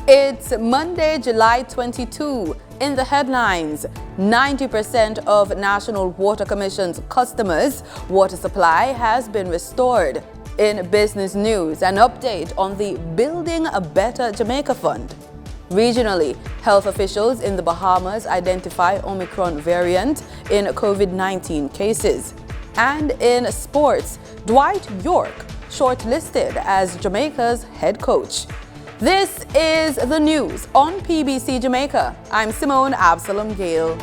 It's Monday, July 22. In the headlines, 90% of National Water Commission's customers' water supply has been restored. In business news, an update on the Building a Better Jamaica Fund. Regionally, health officials in the Bahamas identify Omicron variant in COVID-19 cases. And in sports, Dwight York shortlisted as Jamaica's head coach. This is the news on PBC Jamaica. I'm Simone Absalom Gale.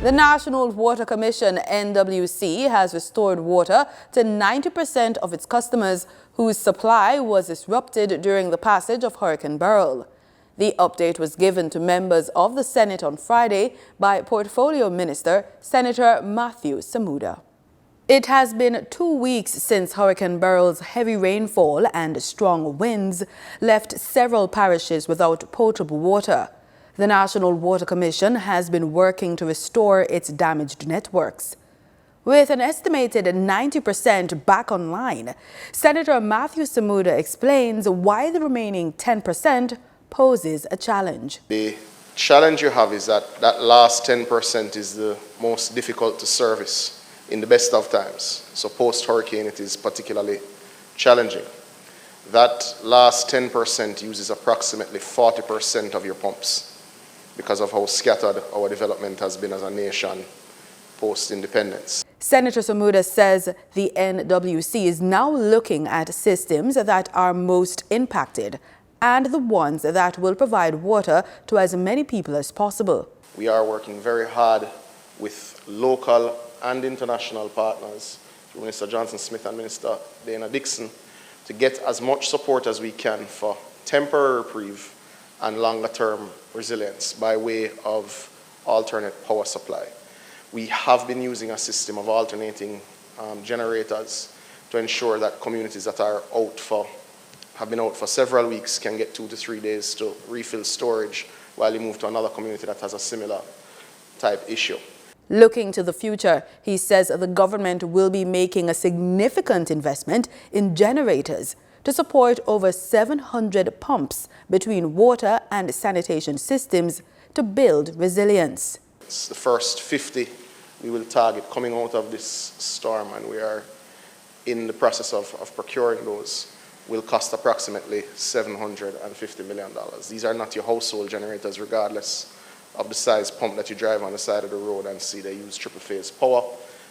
The National Water Commission, NWC, has restored water to 90% of its customers whose supply was disrupted during the passage of Hurricane Beryl. The update was given to members of the Senate on Friday by Portfolio Minister Senator Matthew Samuda. It has been 2 weeks since Hurricane Beryl's heavy rainfall and strong winds left several parishes without potable water. The National Water Commission has been working to restore its damaged networks. With an estimated 90% back online, Senator Matthew Samuda explains why the remaining 10% poses a challenge. The challenge you have is that last 10% is the most difficult to service in the best of times. So post-hurricane, it is particularly challenging. That last 10% uses approximately 40% of your pumps because of how scattered our development has been as a nation post-independence. Senator Samuda says the NWC is now looking at systems that are most impacted and the ones that will provide water to as many people as possible. We are working very hard with local and international partners, through Minister Johnson Smith and Minister Dana Dixon, to get as much support as we can for temporary reprieve and longer-term resilience by way of alternate power supply. We have been using a system of alternating generators to ensure that communities that are have been out for several weeks can get 2 to 3 days to refill storage while they move to another community that has a similar type issue. Looking to the future, he says the government will be making a significant investment in generators to support over 700 pumps between water and sanitation systems to build resilience. It's the first 50 we will target coming out of this storm, and we are in the process of procuring those. Will cost approximately $750 million. These are not your household generators, regardless of the size pump that you drive on the side of the road and see they use triple phase power,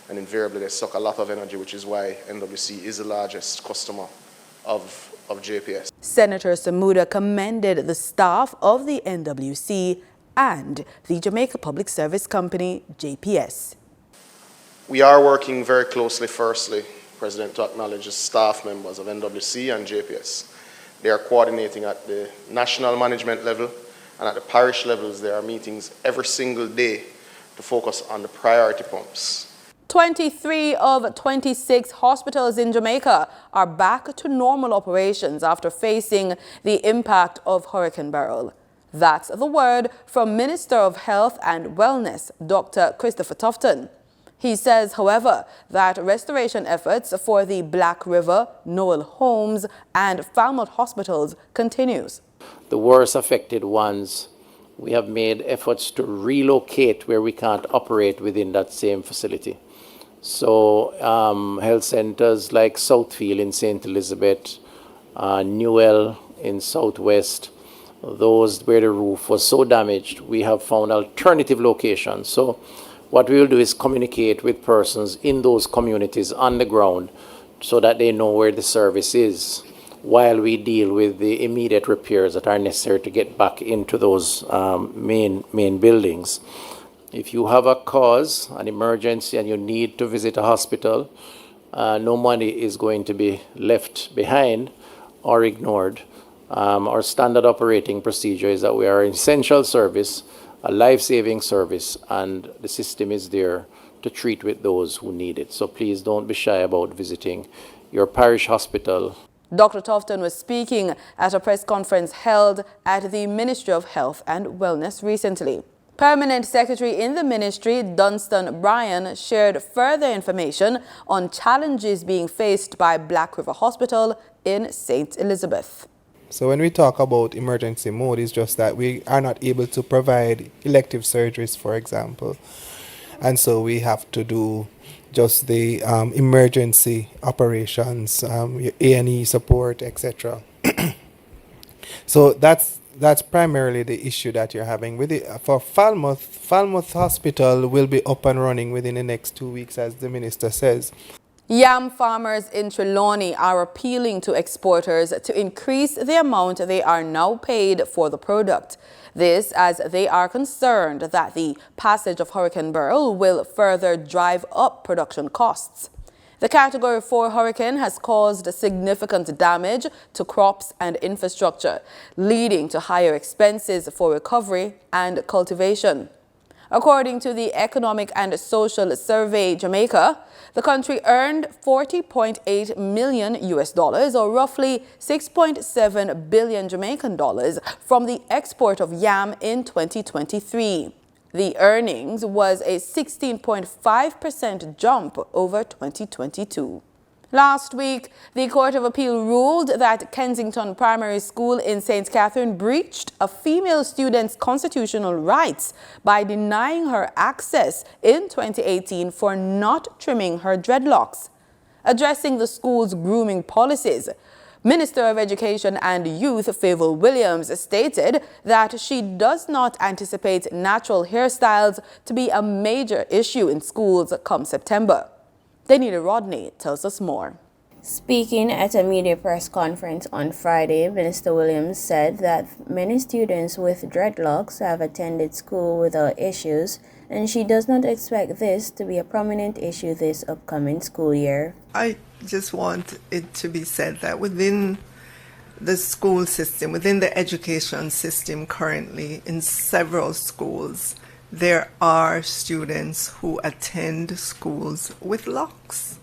and invariably they suck a lot of energy, which is why NWC is the largest customer of JPS. Senator Samuda commended the staff of the NWC and the Jamaica Public Service Company, JPS. We are working very closely, firstly, President, to acknowledge the staff members of NWC and JPS. They are coordinating at the national management level, and at the parish levels there are meetings every single day to focus on the priority pumps. 23 of 26 hospitals in Jamaica are back to normal operations after facing the impact of Hurricane Beryl. That's the word from Minister of Health and Wellness, Dr. Christopher Tufton. He says, however, that restoration efforts for the Black River, Noel Homes and Falmouth hospitals continues. The worst affected ones, we have made efforts to relocate where we can't operate within that same facility. So health centers like Southfield in St. Elizabeth, Newell in Southwest, those where the roof was so damaged, we have found alternative locations. So what we will do is communicate with persons in those communities on the ground so that they know where the service is while we deal with the immediate repairs that are necessary to get back into those main buildings. If you have a cause, an emergency, and you need to visit a hospital, no money is going to be left behind or ignored. Our standard operating procedure is that we are an essential service, a life-saving service, and the system is there to treat with those who need it. So please don't be shy about visiting your parish hospital. Dr. Tufton was speaking at a press conference held at the Ministry of Health and Wellness recently. Permanent Secretary in the Ministry, Dunstan Bryan, shared further information on challenges being faced by Black River Hospital in St. Elizabeth. So when we talk about emergency mode, it's just that we are not able to provide elective surgeries, for example. And so we have to do just the emergency operations, A&E support, etc. So that's primarily the issue that you're having with it. For Falmouth Hospital will be up and running within the next 2 weeks, as the minister says. Yam farmers in Trelawney are appealing to exporters to increase the amount they are now paid for the product. This as they are concerned that the passage of Hurricane Beryl will further drive up production costs. The Category 4 hurricane has caused significant damage to crops and infrastructure, leading to higher expenses for recovery and cultivation. According to the Economic and Social Survey Jamaica, the country earned $40.8 million or roughly 6.7 billion Jamaican dollars from the export of yam in 2023. The earnings was a 16.5% jump over 2022. Last week, the Court of Appeal ruled that Kensington Primary School in St. Catherine breached a female student's constitutional rights by denying her access in 2018 for not trimming her dreadlocks. Addressing the school's grooming policies, Minister of Education and Youth Favour Williams stated that she does not anticipate natural hairstyles to be a major issue in schools come September. Denita Rodney tells us more. Speaking at a media press conference on Friday, Minister Williams said that many students with dreadlocks have attended school without issues, and she does not expect this to be a prominent issue this upcoming school year. I just want it to be said that within the school system, within the education system currently, in several schools, there are students who attend schools with locks.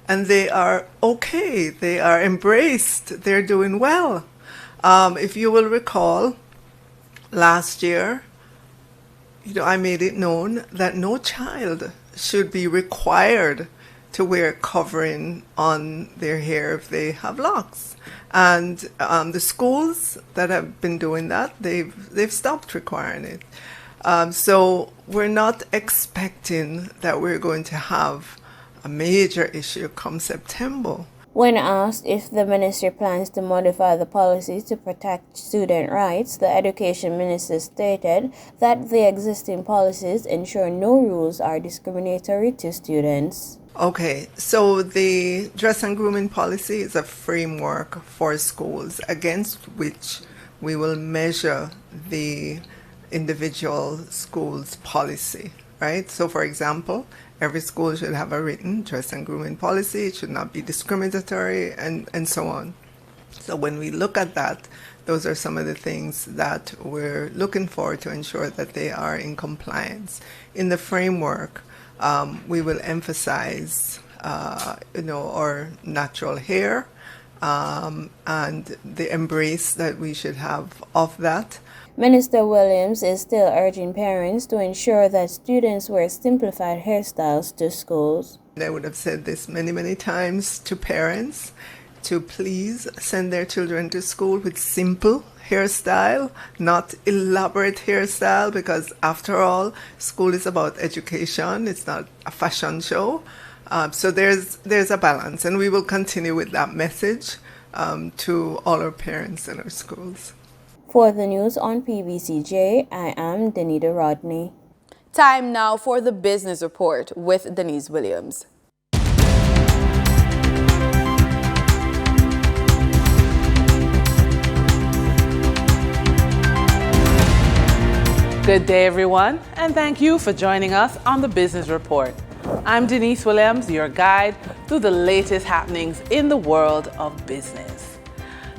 And they are okay, they are embraced, they're doing well. If you will recall, last year, I made it known that no child should be required to wear covering on their hair if they have locks. And the schools that have been doing that, they've stopped requiring it. So we're not expecting that we're going to have a major issue come September. When asked if the ministry plans to modify the policies to protect student rights, the education minister stated that the existing policies ensure no rules are discriminatory to students. Okay, so the dress and grooming policy is a framework for schools against which we will measure the individual school's policy, right? So for example, every school should have a written dress and grooming policy. It should not be discriminatory and so on. So when we look at that, those are some of the things that we're looking for to ensure that they are in compliance. In the framework, we will emphasize, our natural hair and the embrace that we should have of that. Minister Williams is still urging parents to ensure that students wear simplified hairstyles to schools. I would have said this many, many times to parents to please send their children to school with simple hairstyle, not elaborate hairstyle, because after all, school is about education. It's not a fashion show. So there's a balance, and we will continue with that message to all our parents in our schools. For the news on PBCJ, I am Denita Rodney. Time now for the Business Report with Denise Williams. Good day, everyone, and thank you for joining us on the Business Report. I'm Denise Williams, your guide through the latest happenings in the world of business.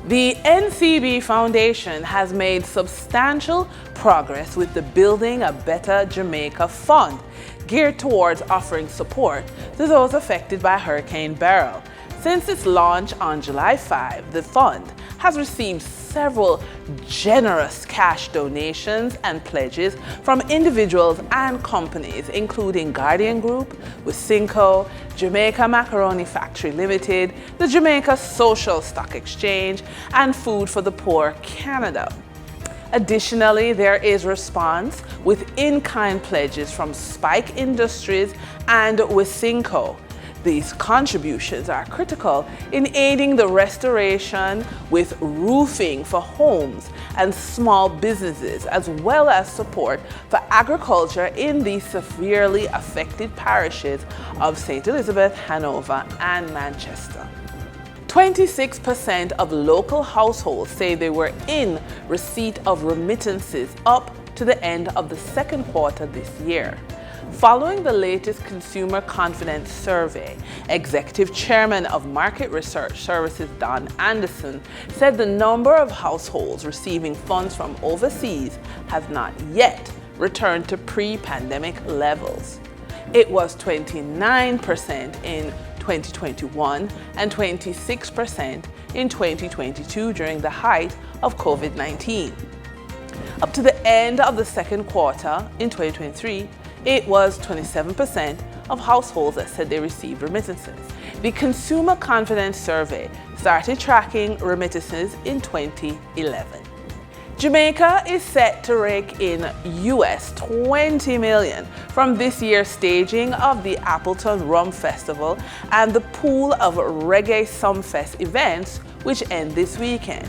The NCB Foundation has made substantial progress with the Building a Better Jamaica Fund, geared towards offering support to those affected by Hurricane Beryl. Since its launch on July 5, the fund has received several generous cash donations and pledges from individuals and companies, including Guardian Group, Wisynco, Jamaica Macaroni Factory Limited, the Jamaica Social Stock Exchange, and Food for the Poor Canada. Additionally, there is response with in-kind pledges from Spike Industries and Wisynco. These contributions are critical in aiding the restoration with roofing for homes and small businesses, as well as support for agriculture in the severely affected parishes of St. Elizabeth, Hanover, and Manchester. 26% of local households say they were in receipt of remittances up to the end of the second quarter this year. Following the latest Consumer Confidence Survey, Executive Chairman of Market Research Services Don Anderson said the number of households receiving funds from overseas has not yet returned to pre-pandemic levels. It was 29% in 2021 and 26% in 2022 during the height of COVID-19. Up to the end of the second quarter in 2023, it was 27% of households that said they received remittances. The Consumer Confidence Survey started tracking remittances in 2011. Jamaica is set to rake in US $20 million from this year's staging of the Appleton Rum Festival and the pool of Reggae Sumfest events, which end this weekend.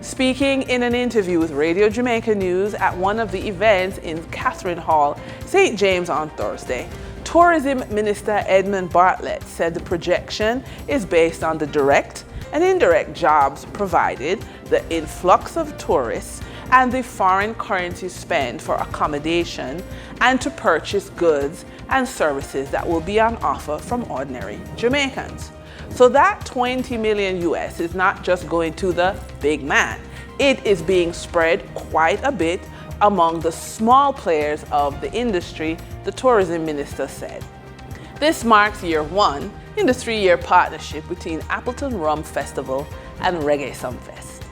Speaking in an interview with Radio Jamaica News at one of the events in Catherine Hall, St. James on Thursday, Tourism Minister Edmund Bartlett said the projection is based on the direct and indirect jobs provided, the influx of tourists, and the foreign currency spent for accommodation and to purchase goods and services that will be on offer from ordinary Jamaicans. So that 20 million US is not just going to the big man. It is being spread quite a bit among the small players of the industry, the tourism minister said. This marks year one in the 3-year partnership between Appleton Rum Festival and Reggae Sumfest.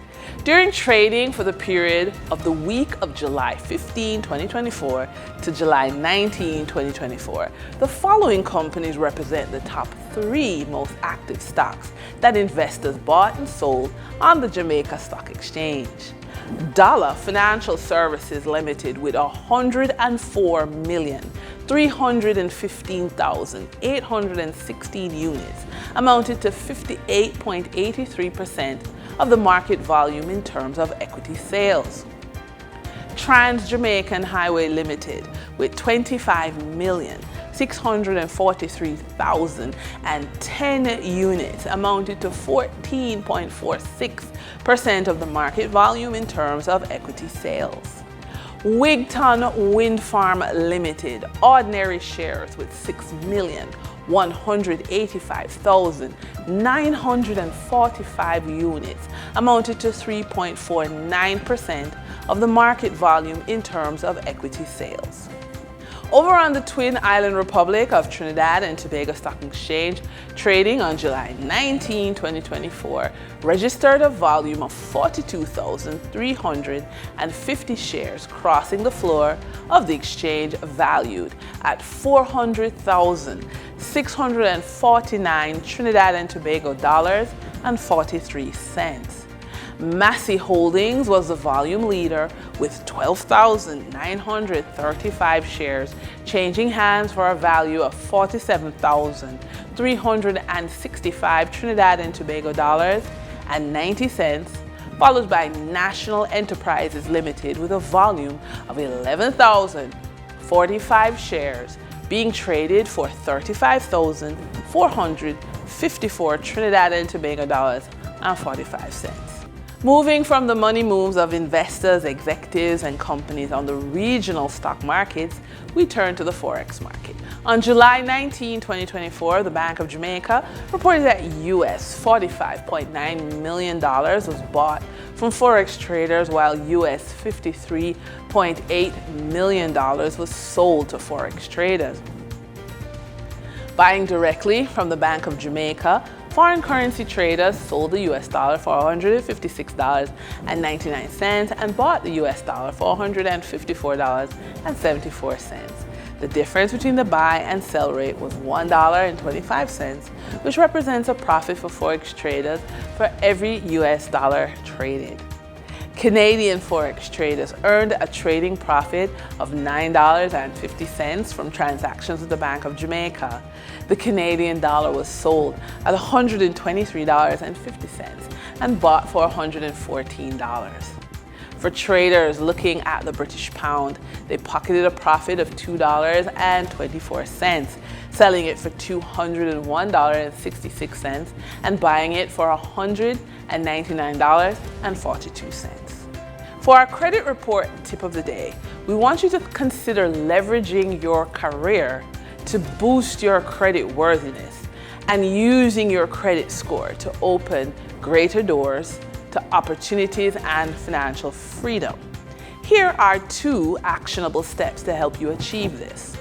During trading for the period of the week of July 15, 2024 to July 19, 2024, the following companies represent the top 3 most active stocks that investors bought and sold on the Jamaica Stock Exchange. Dollar Financial Services Limited with 104,315,816 units amounted to 58.83% of the market volume in terms of equity sales. Trans-Jamaican Highway Limited with 25,643,010 units amounted to 14.46% of the market volume in terms of equity sales. Wigton Wind Farm Limited, ordinary shares with 6,185,945 units amounted to 3.49% of the market volume in terms of equity sales. Over on the Twin Island Republic of Trinidad and Tobago Stock Exchange, trading on July 19, 2024, registered a volume of 42,350 shares crossing the floor of the exchange valued at 400,649 Trinidad and Tobago dollars and 43 cents. Massey Holdings was the volume leader with 12,935 shares changing hands for a value of 47,365 Trinidad and Tobago dollars and 90 cents, followed by National Enterprises Limited with a volume of 11,045 shares being traded for 35,454 Trinidad and Tobago dollars and 45 cents. Moving from the money moves of investors, executives, and companies on the regional stock markets, we turn to the Forex market. On July 19, 2024, the Bank of Jamaica reported that US $45.9 million was bought from Forex traders, while US $53.8 million was sold to Forex traders. Buying directly from the Bank of Jamaica, Foreign currency traders sold the US dollar for $156.99 and bought the US dollar for $154.74. The difference between the buy and sell rate was $1.25, which represents a profit for Forex traders for every US dollar traded. Canadian Forex traders earned a trading profit of $9.50 from transactions with the Bank of Jamaica. The Canadian dollar was sold at $123.50 and bought for $114. For traders looking at the British pound, they pocketed a profit of $2.24, selling it for $201.66 and buying it for $199.42. For our credit report tip of the day, we want you to consider leveraging your career to boost your credit worthiness and using your credit score to open greater doors to opportunities and financial freedom. Here are 2 actionable steps to help you achieve this.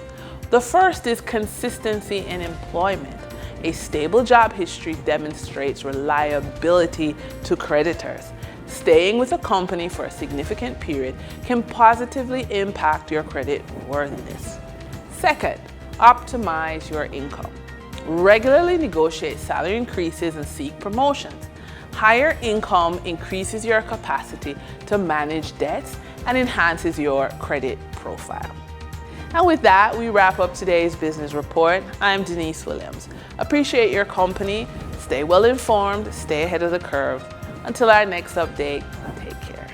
The first is consistency in employment. A stable job history demonstrates reliability to creditors. Staying with a company for a significant period can positively impact your credit worthiness. Second, optimize your income. Regularly negotiate salary increases and seek promotions. Higher income increases your capacity to manage debts and enhances your credit profile. And with that, we wrap up today's business report. I'm Denise Williams. Appreciate your company. Stay well informed, stay ahead of the curve. Until our next update, take care.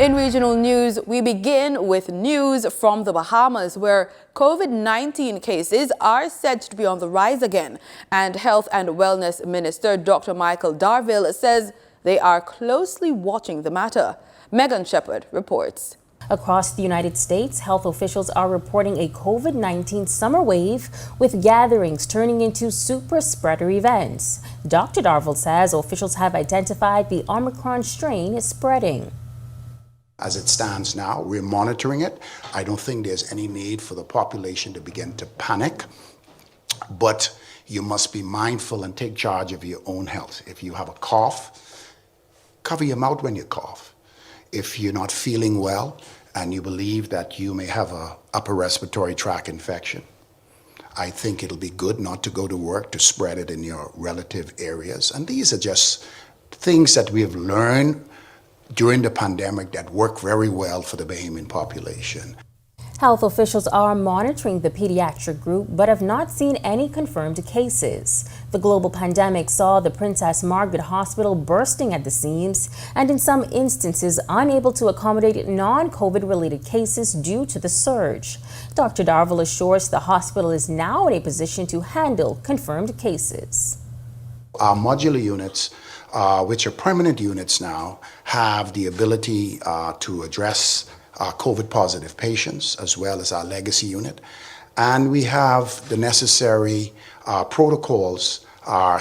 In regional news, we begin with news from the Bahamas, where COVID-19 cases are said to be on the rise again. And Health and Wellness Minister Dr. Michael Darville says they are closely watching the matter. Megan Shepherd reports. Across the United States, health officials are reporting a COVID-19 summer wave, with gatherings turning into super spreader events. Dr. Darville says officials have identified the Omicron strain is spreading. As it stands now, we're monitoring it. I don't think there's any need for the population to begin to panic, but you must be mindful and take charge of your own health. If you have a cough, cover your mouth when you cough. If you're not feeling well and you believe that you may have an upper respiratory tract infection, I think it'll be good not to go to work to spread it in your relative areas. And these are just things that we have learned during the pandemic that work very well for the Bahamian population. Health officials are monitoring the pediatric group but have not seen any confirmed cases. The global pandemic saw the Princess Margaret Hospital bursting at the seams and in some instances unable to accommodate non-COVID related cases due to the surge. Dr. Darville assures the hospital is now in a position to handle confirmed cases. Our modular units, which are permanent units now, have the ability to address COVID positive patients, as well as our legacy unit. And we have the necessary protocols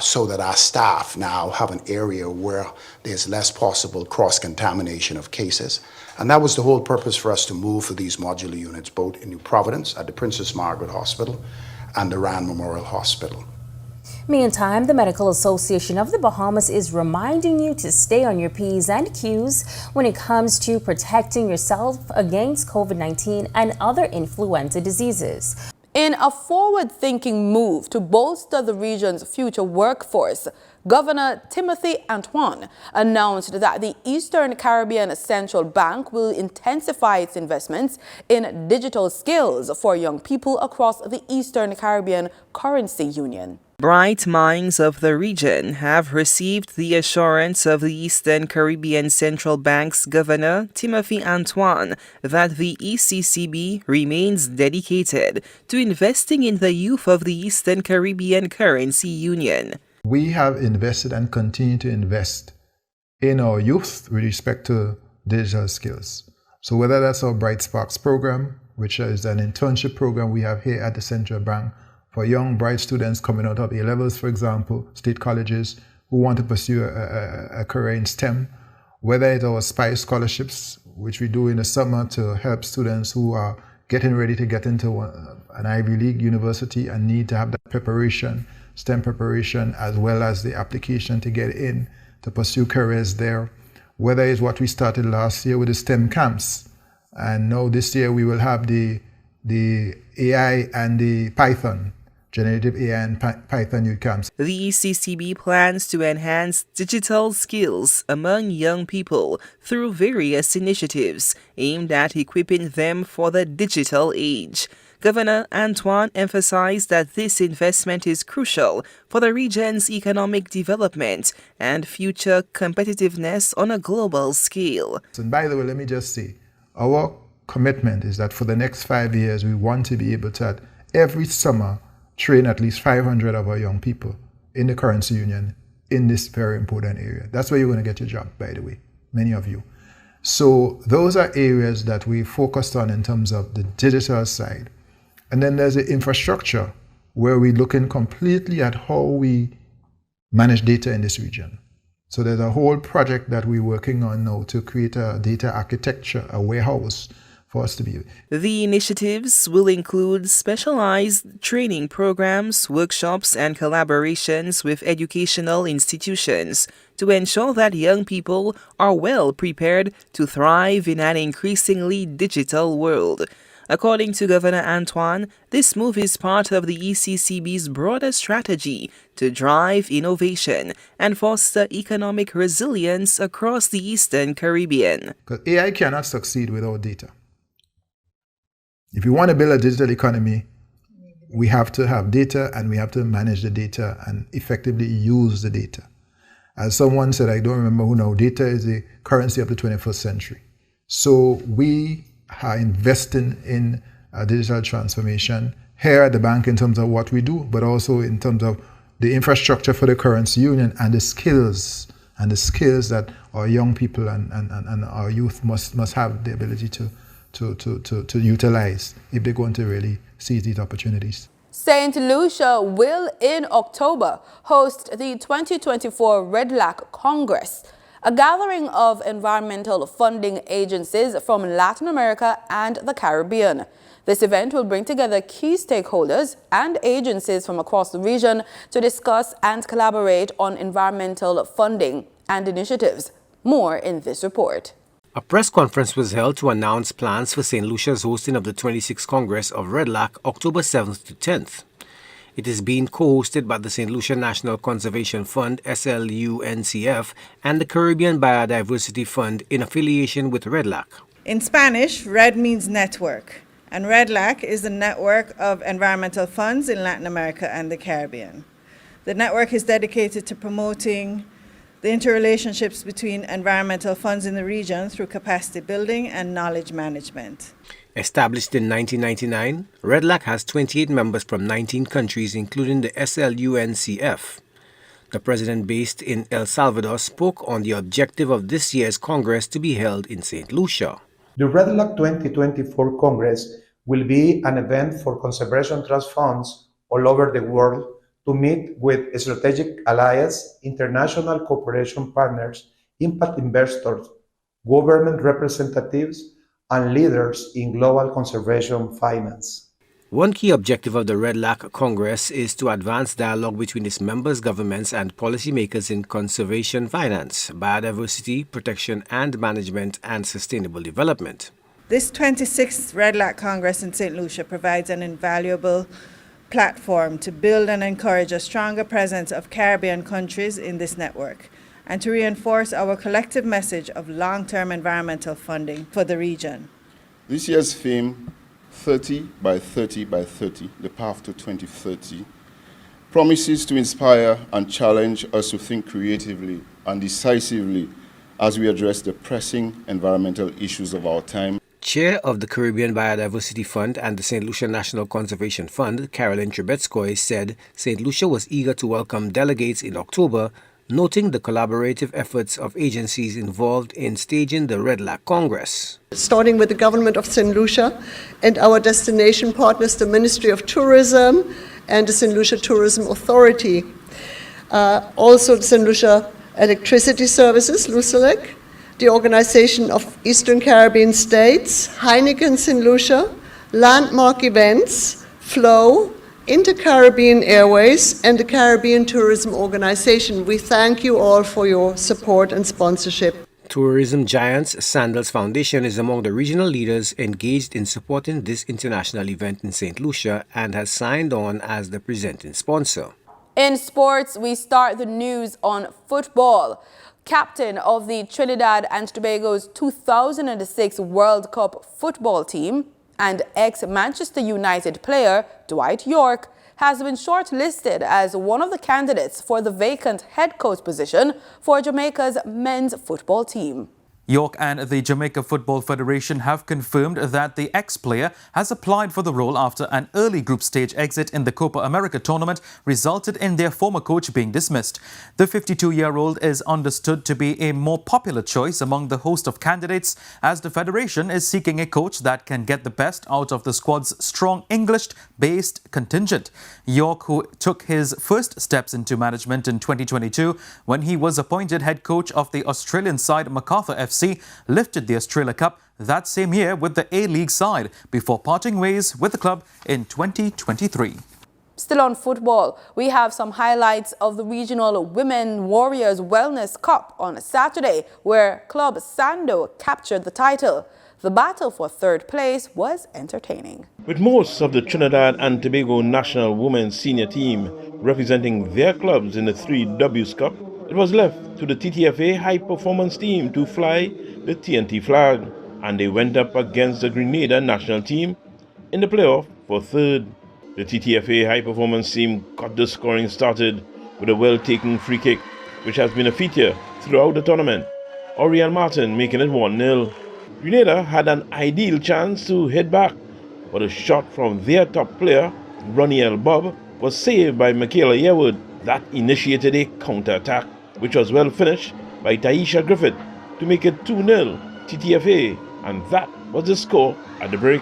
so that our staff now have an area where there's less possible cross-contamination of cases. And that was the whole purpose for us to move for these modular units, both in New Providence at the Princess Margaret Hospital and the Rand Memorial Hospital. Meantime, the Medical Association of the Bahamas is reminding you to stay on your P's and Q's when it comes to protecting yourself against COVID-19 and other influenza diseases. In a forward-thinking move to bolster the region's future workforce, Governor Timothy Antoine announced that the Eastern Caribbean Central Bank will intensify its investments in digital skills for young people across the Eastern Caribbean Currency Union. Bright minds of the region have received the assurance of the Eastern Caribbean Central Bank's Governor, Timothy Antoine, that the ECCB remains dedicated to investing in the youth of the Eastern Caribbean Currency Union. We have invested and continue to invest in our youth with respect to digital skills. So whether that's our Bright Sparks program, which is an internship program we have here at the Central Bank, for young, bright students coming out of A-levels, for example, state colleges who want to pursue a career in STEM, whether it's our SPICE scholarships, which we do in the summer to help students who are getting ready to get into an Ivy League university and need to have that preparation, STEM preparation, as well as the application to get in to pursue careers there. Whether it's what we started last year with the STEM camps, and now this year we will have the AI and the Python, generative AI and Python youth camps. The ECCB plans to enhance digital skills among young people through various initiatives aimed at equipping them for the digital age. Governor Antoine emphasized that this investment is crucial for the region's economic development and future competitiveness on a global scale. And by the way, let me just say, our commitment is that for the next 5 years, we want to be able to, every summer, train at least 500 of our young people in the currency union in this very important area. That's where you're going to get your job, by the way, many of you. So those are areas that we focused on in terms of the digital side. And then there's the infrastructure where we're looking completely at how we manage data in this region. So there's a whole project that we're working on now to create a data architecture, a warehouse for us to be. The initiatives will include specialized training programs, workshops, and collaborations with educational institutions to ensure that young people are well prepared to thrive in an increasingly digital world. According to Governor Antoine, this move is part of the ECCB's broader strategy to drive innovation and foster economic resilience across the Eastern Caribbean. Because AI cannot succeed without data. If you want to build a digital economy, we have to have data and we have to manage the data and effectively use the data. As someone said, I don't remember who now, data is the currency of the 21st century. So we are investing in digital transformation here at the bank in terms of what we do, but also in terms of the infrastructure for the currency union and the skills that our young people and our youth must have the ability to utilize if they're going to really seize these opportunities. St. Lucia will, in October, host the 2024 REDLAC Congress, a gathering of environmental funding agencies from Latin America and the Caribbean. This event will bring together key stakeholders and agencies from across the region to discuss and collaborate on environmental funding and initiatives. More in this report. A press conference was held to announce plans for St. Lucia's hosting of the 26th Congress of REDLAC October 7th to 10th. It is being co-hosted by the St. Lucia National Conservation Fund, SLUNCF, and the Caribbean Biodiversity Fund in affiliation with REDLAC. In Spanish, RED means network, and REDLAC is the network of environmental funds in Latin America and the Caribbean. The network is dedicated to promoting the interrelationships between environmental funds in the region through capacity building and knowledge management. Established in 1999, REDLAC has 28 members from 19 countries, including the SLUNCF. The president, based in El Salvador, spoke on the objective of this year's Congress to be held in St. Lucia. The REDLAC 2024 Congress will be an event for conservation trust funds all over the world to meet with strategic allies, international cooperation partners, impact investors, government representatives, and leaders in global conservation finance. One key objective of the REDLAC Congress is to advance dialogue between its members' governments and policymakers in conservation finance, biodiversity, protection and management, and sustainable development. This 26th REDLAC Congress in St. Lucia provides an invaluable platform to build and encourage a stronger presence of Caribbean countries in this network, and to reinforce our collective message of long-term environmental funding for the region. This year's theme, 30 by 30 by 30, the path to 2030, promises to inspire and challenge us to think creatively and decisively as we address the pressing environmental issues of our time. Chair of the Caribbean Biodiversity Fund and the St. Lucia National Conservation Fund, Carolyn Trebetskoy, said St. Lucia was eager to welcome delegates in October, noting the collaborative efforts of agencies involved in staging the REDLAC Congress. Starting with the government of St. Lucia and our destination partners, the Ministry of Tourism and the St. Lucia Tourism Authority. Also the St. Lucia Electricity Services, LUCELEC, the Organization of Eastern Caribbean States, Heineken St. Lucia, landmark events, Flow, Inter-Caribbean Airways, and the Caribbean Tourism Organization. We thank you all for your support and sponsorship. Tourism giants Sandals Foundation is among the regional leaders engaged in supporting this international event in St. Lucia and has signed on as the presenting sponsor. In sports, we start the news on football. Captain of the Trinidad and Tobago's 2006 World Cup football team and ex-Manchester United player Dwight Yorke has been shortlisted as one of the candidates for the vacant head coach position for Jamaica's men's football team. Yorke and the Jamaica Football Federation have confirmed that the ex-player has applied for the role after an early group stage exit in the Copa America tournament resulted in their former coach being dismissed. The 52-year-old is understood to be a more popular choice among the host of candidates, as the federation is seeking a coach that can get the best out of the squad's strong English-based contingent. Yorke, who took his first steps into management in 2022 when he was appointed head coach of the Australian side MacArthur FC, lifted the Australia Cup that same year with the A-League side before parting ways with the club in 2023. Still on football, we have some highlights of the regional Women Warriors Wellness Cup on Saturday, where Club Sando captured the title. The battle for third place was entertaining. With most of the Trinidad and Tobago national women's senior team representing their clubs in the 3Ws Cup, it was left to the TTFA high-performance team to fly the TNT flag, and they went up against the Grenada national team in the playoff for third. The TTFA high-performance team got the scoring started with a well-taken free kick, which has been a feature throughout the tournament. Oriel Martin making it 1-0. Grenada had an ideal chance to head back, but a shot from their top player, Roniel Bob, was saved by Michaela Yearwood. That initiated a counter-attack, which was well finished by Taisha Griffith to make it 2-0 TTFA, and that was the score at the break.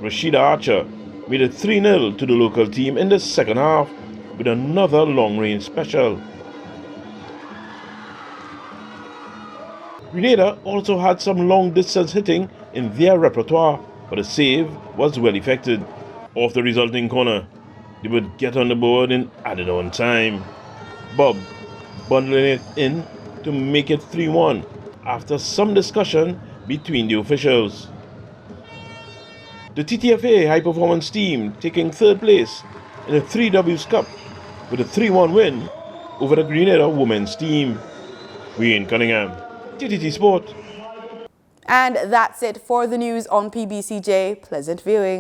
Rashida Archer made it 3-0 to the local team in the second half with another long-range special. Grenada also had some long-distance hitting in their repertoire, but the save was well effected. Off the resulting corner, they would get on the board in added-on time. Bob bundling it in to make it 3-1 after some discussion between the officials. The TTFA high-performance team taking third place in the 3Ws Cup with a 3-1 win over the Grenada women's team. Wayne Cunningham, TTT Sport. And that's it for the news on PBCJ. Pleasant viewing.